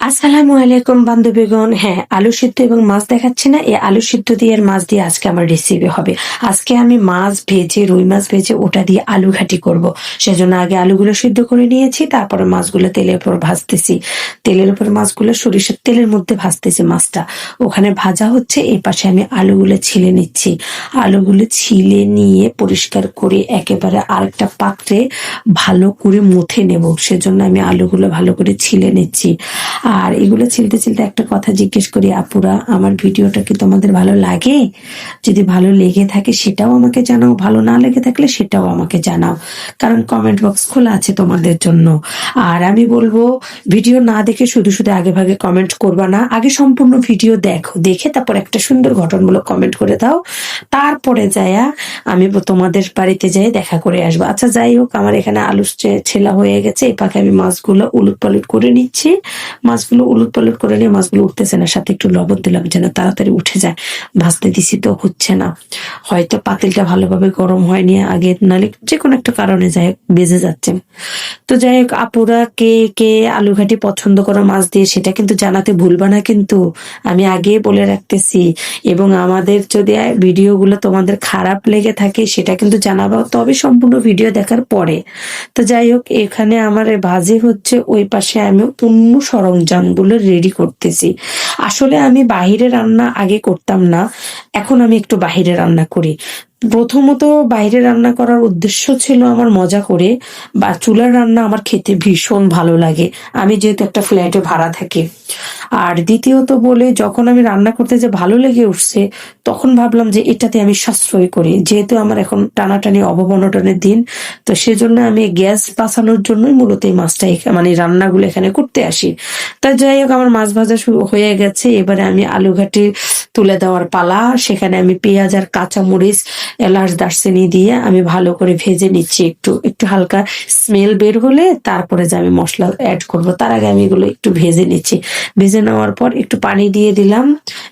আসসালামু আলাইকুম বান্ধবীগণ। হ্যাঁ, আলু সিদ্ধ এবং মাছ দেখাচ্ছে না, এই আলু সিদ্ধ দিয়ে আর মাছ দিয়ে আজকে আমার রেসিপি হবে। আজকে আমি মাছ ভেজে, রুই মাছ ভেজে ওটা দিয়ে আলু ঘাটি করব। সেজন্য আগে আলুগুলো সিদ্ধ করে নিয়েছি, তারপরে মাছগুলো তেলের উপর ভাজতেছি। তেলের উপর মাছগুলো সরিষার তেলের মধ্যে ভাজতেছি মাছটা। ওখানে ভাজা হচ্ছে, এই পাশে আমি আলুগুলো ছিলে নিচ্ছি। আলুগুলো ছিলে নিয়ে পরিষ্কার করে একেবারে আরেকটা পাত্রে ভালো করে মুথে নেব। সেজন্য আমি আলুগুলো ভালো করে ছিলে নিচ্ছি। আর এগুলো ছিলতে ছিলতে একটা কথা জিজ্ঞেস করি, আপুরা, আমার ভিডিওটা কি তোমাদের ভালো লাগে? যদি ভালো লেগে থাকে সেটাও আমাকে জানাও, ভালো না লেগে থাকলে সেটাও আমাকে জানাও, কারণ কমেন্ট বক্স খোলা আছে তোমাদের জন্য। আর আমি বলবো, ভিডিও না দেখে শুধু শুধু আগে ভাগে কমেন্ট করবা না, আগে সম্পূর্ণ ভিডিও দেখো, দেখে তারপর একটা সুন্দর গঠনমূলক কমেন্ট করে দাও। তারপরে যায়া আমি তোমাদের বাড়িতে যাই দেখা করে আসবো। আচ্ছা, যাই হোক, আমার এখানে আলু ছেলা হয়ে গেছে, এই পাকে আমি মাছগুলো উলট পালট করে নিচ্ছি। মাছগুলো উলট পালট করে নিয়ে মাছগুলো উঠতেছে না, সাথে একটু লবণ দিলাম যেন তাড়াতাড়ি উঠে যায়। ভাজতে দিছি তো হচ্ছে না, হয়তো পাতিলটা ভালোভাবে গরম হয়নি আগে, নাহলে যে কোনো একটা কারণে যাই হোক বেজে যাচ্ছে। তো যাই হোক, আপুরা কে কে আলু ঘাটি পছন্দ করো মাছ দিয়ে সেটা কিন্তু জানাতে ভুলবা না কিন্তু, আমি আগেই বলে রাখতেছি। এবং আমাদের যদি ভিডিওগুলো তোমাদের খারাপ লেগে থাকে সেটা কিন্তু জানাবো, তবে সম্পূর্ণ ভিডিও দেখার পরে। তো যাই হোক, এখানে আমার ভাজি হচ্ছে, ওই পাশে আমি অন্য সরঞ্জামগুলো রেডি করতেছি। আসলে আমি বাহিরে রান্না আগে করতাম না, এখন আমি একটু বাহিরে রান্না করি। প্রথমত বাইরে রান্না করার উদ্দেশ্য ছিল আমার মজা করে, বা চুলার রান্না আমার খেতে ভীষণ ভালো লাগে, আমি যেহেতু একটা ফ্ল্যাটে ভাড়া থাকি। আর দ্বিতীয়ত বলে, যখন আমি রান্না করতে যে ভালো লেগে উঠছে, তখন ভাবলাম যে এটাতে আমি সাশ্রয় করি, যেহেতু আমার এখন টানাটানি অভাব-অনটনের দিন। তো সেজন্য আমি গ্যাস বাঁচানোর জন্যই মূলত এই মাছটা মানে রান্নাগুলো এখানে করতে আসি। তা যাই হোক, আমার মাছ ভাজা শুরু হয়ে গেছে, এবারে আমি আলু ঘাটি তুলে দেওয়ার পালা। সেখানে আমি পেঁয়াজ আর কাঁচামরিচ, এলাচ, দারচিনি দিয়ে আমি ভালো করে ভেজে নিচ্ছি। একটু একটু হালকা স্মেল বের হলে তারপরে যে আমি মশলা অ্যাড করব, তার আগে আমি এগুলো একটু ভেজে নিচ্ছি। ভেজে নেওয়ার পর একটু পানি দিয়ে দিলাম।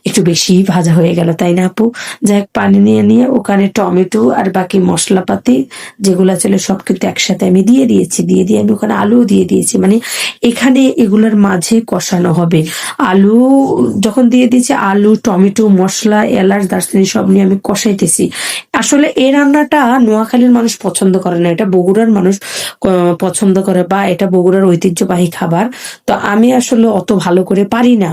একটু বেশি ভাজা হয়ে গেল, তাই না আপু? যাই হোক, পানি নিয়ে নিয়ে ওখানে টমেটো আর বাকি মশলাপাতি যেগুলো ছিল সব কিন্তু একসাথে আমি দিয়ে দিয়েছি। দিয়ে দিয়ে আমি ওখানে আলু দিয়ে দিয়েছি, মানে এখানে এগুলোর মাঝে কষানো হবে। আলু যখন দিয়ে দিয়েছি, আলু, টমেটো, মশলা, এলাচ, দারচিনি সব নিয়ে আমি কষাইতেছি। আসলে এই রান্নাটা নোয়াখালীর মানুষ পছন্দ করে না, এটা বগুড়ার মানুষ পছন্দ করে, বা এটা বগুড়ার ঐতিহ্যবাহী খাবার। তো আমি আসলে অত ভালো করে পারি না,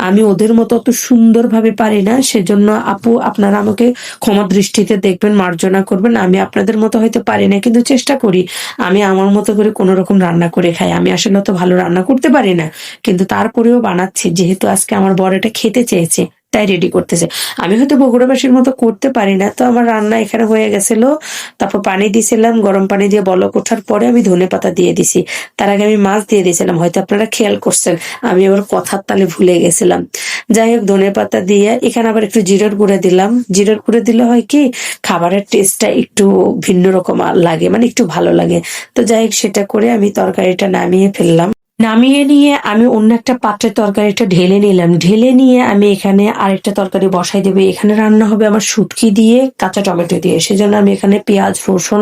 আমি ওদের মতো অত সুন্দরভাবে পারি না। সেজন্য আপু, আপনারা আমাকে ক্ষমা দৃষ্টিতে দেখবেন, মার্জনা করবেন। আমি আপনাদের মতো হয়তো পারি না, কিন্তু চেষ্টা করি। আমি আমার মতো করে কোনো রকম রান্না করে খাই। আমি আসলে অত ভালো রান্না করতে পারি না, কিন্তু তারপরেও বানাচ্ছি, যেহেতু আজকে আমার বর এটা খেতে চেয়েছে তাই রেডি করতেছে। আমি হয়তো বগুড়াবাসীর মতো করতে পারি না, তো আমার রান্না এখানে হয়ে গেছিল। তারপর পানি দিয়েছিলাম, গরম পানি দিয়ে বলক ওঠার পরে আমি ধনেপাতা দিয়ে দিছি। তার আগে আমি মাছ দিয়ে দিয়েছিলাম, হয়তো আপনারা খেয়াল করছেন, আমি আবার কথার তালে ভুলে গেছিলাম। যাই হোক, ধনেপাতা দিয়ে এখানে আবার একটু জিরার গুঁড়া দিলাম। জিরার গুঁড়া দিলে হয় কি, খাবারের টেস্টটা একটু ভিন্ন রকম লাগে, মানে একটু ভালো লাগে। তো যাই হোক, সেটা করে আমি তরকারিটা নামিয়ে ফেললাম। নামিয়ে নিয়ে আমি অন্য একটা পাত্রে তরকারিটা ঢেলে নিলাম। ঢেলে নিয়ে আমি এখানে আরেকটা তরকারি বসাই দেবো। এখানে রান্না হবে আমার শুটকি দিয়ে, কাঁচা টমেটো দিয়ে। সেজন্য আমি এখানে পেঁয়াজ, রসুন,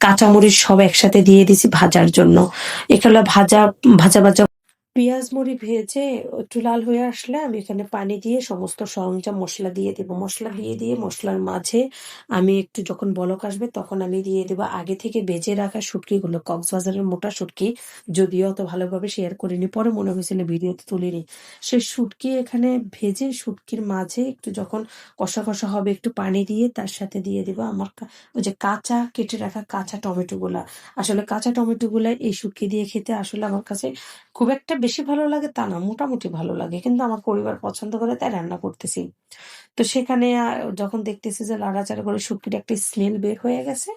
কাঁচামরিচ সব একসাথে দিয়ে দিছি ভাজার জন্য। এগুলো ভাজা ভাজা ভাজা পেঁয়াজ মরি ভেজে একটু লাল হয়ে আসলে আমি এখানে পানি দিয়ে সমস্ত সরঞ্জাম মশলা দিয়ে দেবো। মশলা দিয়ে দিয়ে মশলার মাঝে আমি একটু যখন বলক আসবে তখন আমি দিয়ে দেবো আগে থেকে বেজে রাখা শুটকিগুলো, কক্সবাজারের মোটা শুটকি, যদিও অত ভালোভাবে শেয়ার করিনি, পরে মনে হয়েছিল ভিডিওতে তুলিনি। সেই শুটকি এখানে ভেজে শুটকির মাঝে একটু যখন কষা কষা হবে, একটু পানি দিয়ে তার সাথে দিয়ে দেবো আমার ওই যে কাঁচা কেটে রাখা কাঁচা টমেটো গুলা। আসলে কাঁচা টমেটো গুলা এই শুটকি দিয়ে খেতে আসলে আমার কাছে খুব একটা বেশি ভালো লাগে তা না, মোটামুটি ভালো লাগে, কিন্তু আমার পরিবার পছন্দ করে তাই রান্না করতেছি। তো সেখানে যখন দেখতেছি যে নাড়াচাড়া করে শুটকিটা একটা স্মেল বের হয়ে গেছে,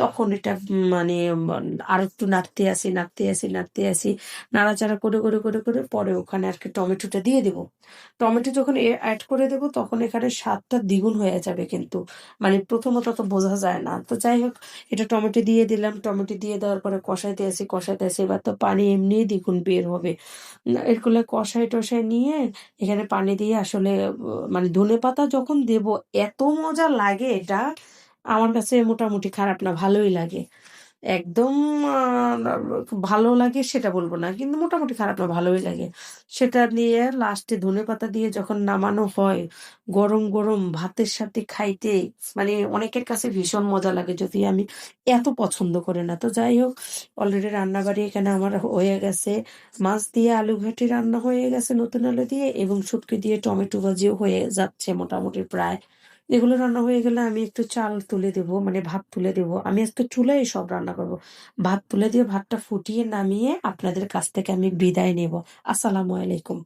তখন এটা মানে আর একটু নাড়তে আসি, নাড়াচাড়া করে করে করে করে পরে ওখানে আর কি টমেটোটা দিয়ে দেবো। টমেটো যখন অ্যাড করে দেবো তখন এখানে স্বাদটা দ্বিগুণ হয়ে যাবে, কিন্তু মানে প্রথমত তো বোঝা যায় না। তো যাই হোক, এটা টমেটো দিয়ে দিলাম। টমেটো দিয়ে দেওয়ার পরে কষাইতে আসি, এবার তো পানি এমনি দ্বিগুণ বের হবে। এরগুলো কষাই টষাই নিয়ে এখানে পানি দিয়ে আসলে মানে ধনেপাতা যখন দেব, এত মজা লাগে এটা, আমার কাছে মোটামুটি খারাপ না, ভালোই লাগে। একদম ভালো লাগে সেটা বলবো না। কিন্তু মোটামুটি খারাপ না, ভালোই লাগে। সেটা দিয়ে লাস্টে ধনেপাতা দিয়ে যখন নামানো হয়, গরম, গরম ভাতের সাথে খাইতে মানে অনেকের কাছে ভীষণ মজা লাগে। যদিও আমি এত পছন্দ করি না। তো যাই হোক, অলরেডি রান্নাবাড়ি এখানে আমার হয়ে গেছে। মাছ দিয়ে আলু ঘাঁটি রান্না হয়ে গেছে নতুন আলু দিয়ে, এবং শুটকি দিয়ে টমেটো ভাজিও হয়ে যাচ্ছে মোটামুটি প্রায়। এগুলো রান্না হয়ে গেলে আমি একটু চাল তুলে দেব, মানে ভাত তুলে দেব। আমি আজকে চুলায় সব রান্না করব। ভাত তুলে দিয়ে ভাতটা ফুটিয়ে নামিয়ে আপনাদের কাছ থেকে আমি বিদায় নেব। আসসালামু আলাইকুম।